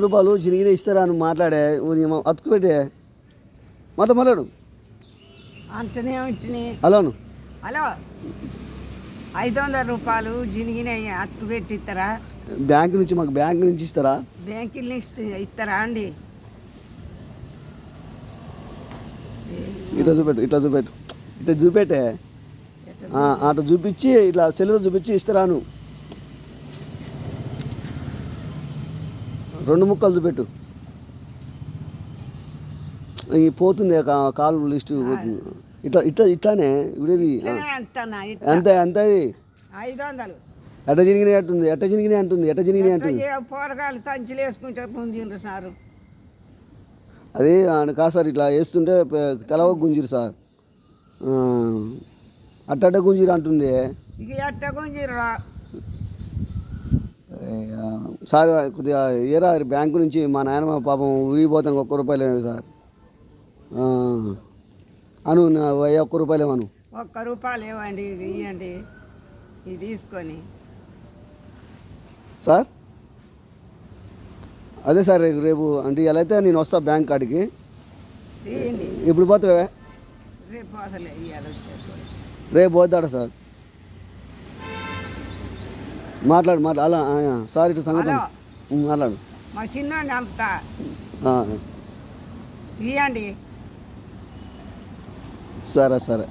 రూపాయలు చిరిగిన ఇస్తారా అని మాట్లాడే అతుకు పెట్టే మాట్లాడు అంటనే ఇంటిని. హలోను. హలో, 500 రూపాయలు జినిగినాయి అతుకు పెట్టి ఇస్తారా? బ్యాంక్ నుంచి మాకు బ్యాంక్ నుంచి ఇస్తారా? బ్యాంకుల నుంచి ఇస్తారా అండి? ఇట్లా చూపెట్టే అట్లా చూపించి ఇట్లా సెల్లులో చూపించి ఇస్తారాను. 2 ముక్కలు చూపెట్టు. పోతుంది కాల్ లిస్టు పోతుంది. ఇట్లానే ఇప్పుడేది అంతే అంతే. 500 ఎట్ట జరిగినాయి అంటుంది. పోరగాళ్ళు సంచులు వేసుకుంటే గుంజిండ్రు సారు. అదే కాదు సార్, ఇట్లా వేస్తుంటే తెలవ గుంజిరు సార్. అట్ట గుంజిరు అంటుంది. ఇక ఎట్ట గుంజిర్రా సార్? కొద్దిగా ఏరా బ్యాంకు నుంచి మా నాయనమ్మ పాపం ఊరిపోతాను. 1 రూపాయలు సార్ అను. 1 రూపాయలు ఏమను. 1 రూపాయలు ఇవ్వండి, ఇది ఇవ్వండి, ఇది తీసుకొని. సార్ అదే సార్, రేపు అంటే ఇలా అయితే నేను వస్తా బ్యాంక్ కాడికి. ఇప్పుడు పోతావే? రేపు పోతలే, రేపు పోతాడా సార్? మాట్లాడు అలా సార్ ఇట్లా సంగతి మాట్లాడు. మా చిన్నోడిని అంతా ఇవ్వండి. సరే.